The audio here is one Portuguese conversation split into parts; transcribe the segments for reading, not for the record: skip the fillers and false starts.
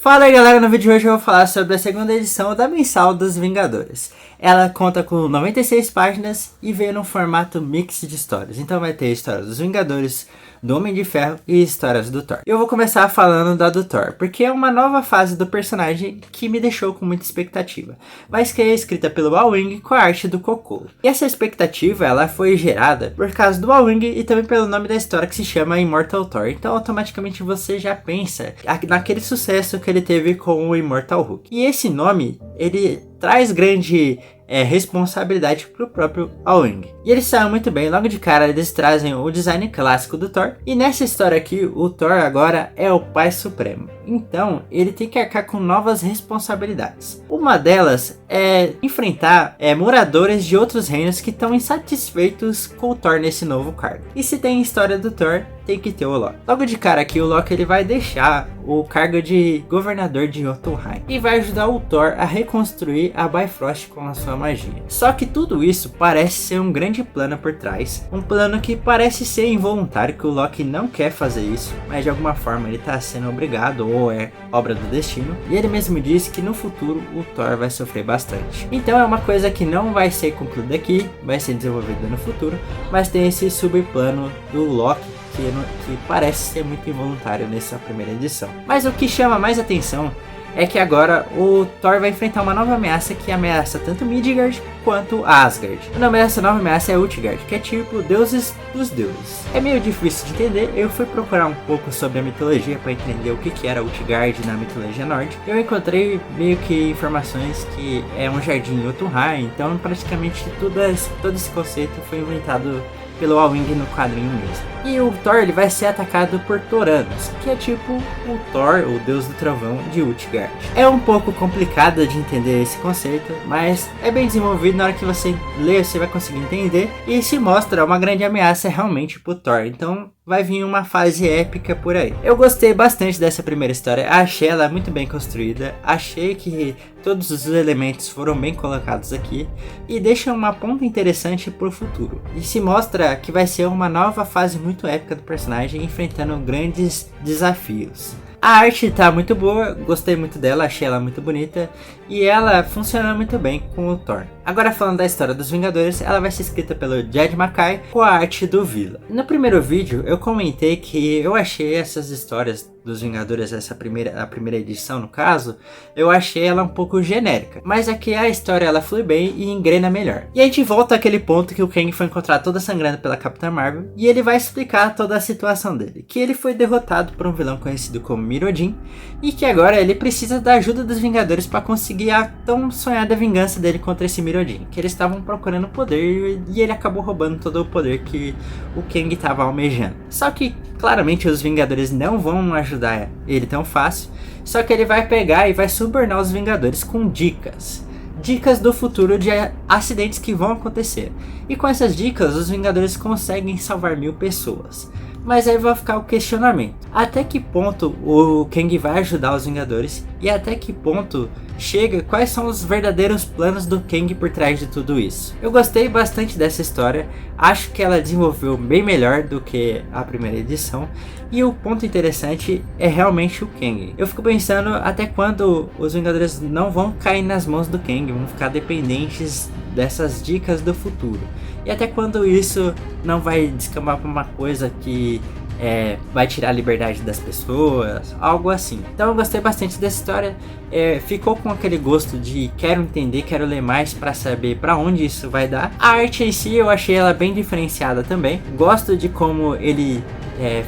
Fala aí galera, no vídeo de hoje eu vou falar sobre a segunda edição da Mensal dos Vingadores. Ela conta com 96 páginas e veio num formato mix de histórias. Então vai ter histórias dos Vingadores, do Homem de Ferro e histórias do Thor. Eu vou começar falando da do Thor, porque é uma nova fase do personagem que me deixou com muita expectativa, mas que é escrita pelo Al Ewing com a arte do Coco. E essa expectativa ela foi gerada por causa do Al Ewing e também pelo nome da história que se chama Immortal Thor. Então automaticamente você já pensa naquele sucesso que ele teve com o Immortal Hulk. E esse nome, ele traz grande responsabilidade pro próprio Al Ewing. E eles saem muito bem, logo de cara eles trazem o design clássico do Thor. E nessa história aqui, o Thor agora é o Pai Supremo. Então, ele tem que arcar com novas responsabilidades. Uma delas é enfrentar moradores de outros reinos que estão insatisfeitos com o Thor nesse novo cargo. E se tem história do Thor, tem que ter o Loki. Logo de cara aqui, o Loki ele vai deixar o cargo de governador de Jotunheim e vai ajudar o Thor a reconstruir a Bifrost com a sua magia. Só que tudo isso parece ser um grande plano por trás, um plano que parece ser involuntário, que o Loki não quer fazer isso, mas de alguma forma ele está sendo obrigado ou é obra do destino. E ele mesmo disse que no futuro o Thor vai sofrer bastante. Então é uma coisa que não vai ser concluída aqui, vai ser desenvolvida no futuro, mas tem esse subplano do Loki que parece ser muito involuntário nessa primeira edição. Mas o que chama mais atenção é que agora o Thor vai enfrentar uma nova ameaça que ameaça tanto Midgard quanto Asgard. O nome dessa nova ameaça é Utgard, que é tipo deuses dos deuses. É meio difícil de entender, eu fui procurar um pouco sobre a mitologia para entender o que era Utgard na mitologia nórdica. Eu encontrei meio que informações que é um jardim em Jotunheim, então praticamente todo esse conceito foi inventado pelo Al Ewing no quadrinho mesmo. E o Thor ele vai ser atacado por Toranos, que é tipo o Thor, o deus do trovão de Utgard. É um pouco complicado de entender esse conceito, mas é bem desenvolvido. Na hora que você lê, você vai conseguir entender. E se mostra uma grande ameaça realmente pro Thor. Então vai vir uma fase épica por aí. Eu gostei bastante dessa primeira história, achei ela muito bem construída, achei que todos os elementos foram bem colocados aqui e deixa uma ponta interessante pro futuro. E se mostra que vai ser uma nova fase muito épica do personagem, enfrentando grandes desafios. A arte tá muito boa, gostei muito dela, achei ela muito bonita e ela funciona muito bem com o Thor. Agora falando da história dos Vingadores, ela vai ser escrita pelo Jed MacKay com a arte do Vila. No primeiro vídeo eu comentei que eu achei essas histórias dos Vingadores, a primeira edição no caso, eu achei ela um pouco genérica. Mas aqui a história ela flui bem e engrena melhor. E a gente volta àquele ponto que o Kang foi encontrado toda sangrando pela Capitã Marvel e ele vai explicar toda a situação dele. Que ele foi derrotado por um vilão conhecido como Mirrodin e que agora ele precisa da ajuda dos Vingadores para conseguir a tão sonhada vingança dele contra esse Mirrodin. Que eles estavam procurando poder e ele acabou roubando todo o poder que o Kang estava almejando. Só que claramente os Vingadores não vão ajudar ele tão fácil, só que ele vai pegar e vai subornar os Vingadores com dicas do futuro de acidentes que vão acontecer. E com essas dicas os Vingadores conseguem salvar 1000 pessoas. Mas aí vai ficar o questionamento: até que ponto o Kang vai ajudar os Vingadores e até que ponto quais são os verdadeiros planos do Kang por trás de tudo isso. Eu gostei bastante dessa história, acho que ela desenvolveu bem melhor do que a primeira edição. E o ponto interessante é realmente o Kang. Eu fico pensando até quando os Vingadores não vão cair nas mãos do Kang, vão ficar dependentes dessas dicas do futuro. E até quando isso não vai descambar para uma coisa que vai tirar a liberdade das pessoas, algo assim. Então eu gostei bastante dessa história, ficou com aquele gosto de quero entender, quero ler mais para saber para onde isso vai dar. A arte em si eu achei ela bem diferenciada também, gosto de como ele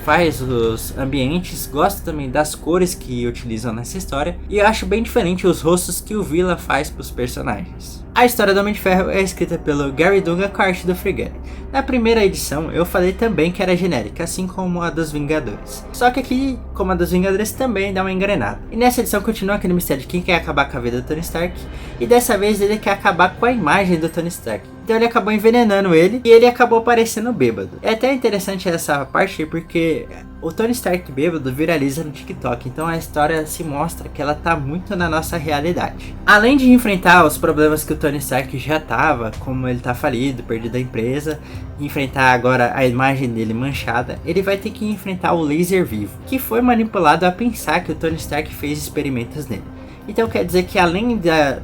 faz os ambientes, gosto também das cores que utilizam nessa história e eu acho bem diferente os rostos que o Vila faz para os personagens. A história do Homem de Ferro é escrita pelo Gary Dunga com a arte do Frigeri. Na primeira edição eu falei também que era genérica, assim como a dos Vingadores. Só que aqui, como a dos Vingadores, também dá uma engrenada. E nessa edição continua aquele mistério de quem quer acabar com a vida do Tony Stark. E dessa vez ele quer acabar com a imagem do Tony Stark. Então ele acabou envenenando ele e ele acabou parecendo bêbado. É até interessante essa parte porque O Tony Stark bêbado viraliza no TikTok, então a história se mostra que ela tá muito na nossa realidade. Além de enfrentar os problemas que o Tony Stark já tava, como ele tá falido, perdido a empresa, enfrentar agora a imagem dele manchada, ele vai ter que enfrentar o laser vivo, que foi manipulado a pensar que o Tony Stark fez experimentos nele. Então quer dizer que além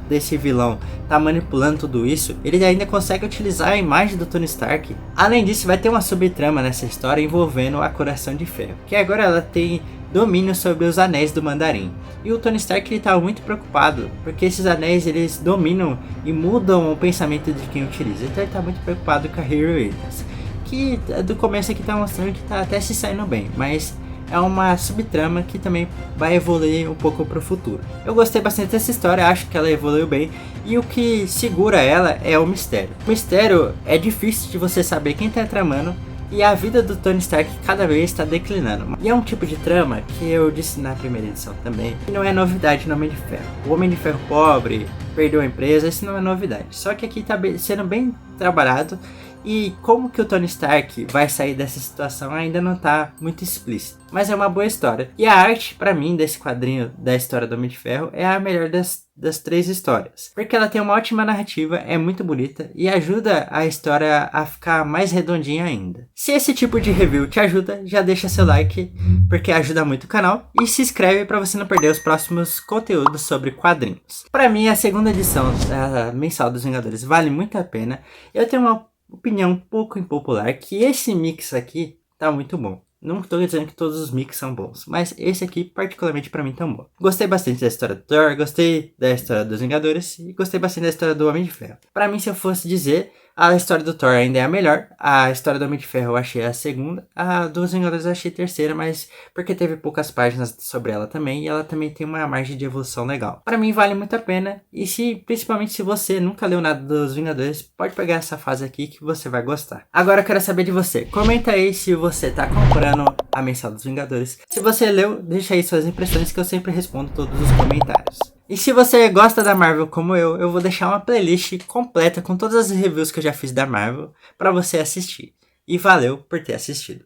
desse vilão tá manipulando tudo isso, ele ainda consegue utilizar a imagem do Tony Stark. Além disso, vai ter uma subtrama nessa história envolvendo a Coração de Ferro, que agora ela tem domínio sobre os anéis do Mandarim. E o Tony Stark ele tá muito preocupado, porque esses anéis eles dominam e mudam o pensamento de quem utiliza. Então ele tá muito preocupado com a Hero Williams, que do começo aqui tá mostrando que tá até se saindo bem, mas é uma subtrama que também vai evoluir um pouco pro futuro. Eu gostei bastante dessa história, acho que ela evoluiu bem, e o que segura ela é o mistério. O mistério é difícil de você saber quem tá tramando, e a vida do Tony Stark cada vez está declinando. E é um tipo de trama que eu disse na primeira edição também, que não é novidade no Homem de Ferro. O Homem de Ferro pobre, perdeu a empresa, isso não é novidade. Só que aqui está sendo bem trabalhado, e como que o Tony Stark vai sair dessa situação ainda não tá muito explícito. Mas é uma boa história. E a arte, pra mim, desse quadrinho da história do Homem de Ferro é a melhor das 3 histórias. Porque ela tem uma ótima narrativa, é muito bonita e ajuda a história a ficar mais redondinha ainda. Se esse tipo de review te ajuda, já deixa seu like, porque ajuda muito o canal. E se inscreve pra você não perder os próximos conteúdos sobre quadrinhos. Pra mim, a segunda edição da mensal dos Vingadores vale muito a pena. Eu tenho uma opinião um pouco impopular, que esse mix aqui tá muito bom. Não estou dizendo que todos os mix são bons, mas esse aqui particularmente pra mim tá bom. Gostei bastante da história do Thor, gostei da história dos Vingadores e gostei bastante da história do Homem de Ferro. Pra mim, se eu fosse dizer, a história do Thor ainda é a melhor, a história do Homem de Ferro eu achei a segunda, a dos Vingadores eu achei a terceira, mas porque teve poucas páginas sobre ela também, e ela também tem uma margem de evolução legal. Pra mim vale muito a pena, e principalmente se você nunca leu nada dos Vingadores, pode pegar essa fase aqui que você vai gostar. Agora eu quero saber de você, comenta aí se você tá comprando a mensal dos Vingadores. Se você leu, deixa aí suas impressões que eu sempre respondo todos os comentários. E se você gosta da Marvel como eu vou deixar uma playlist completa com todas as reviews que eu já fiz da Marvel para você assistir. E valeu por ter assistido.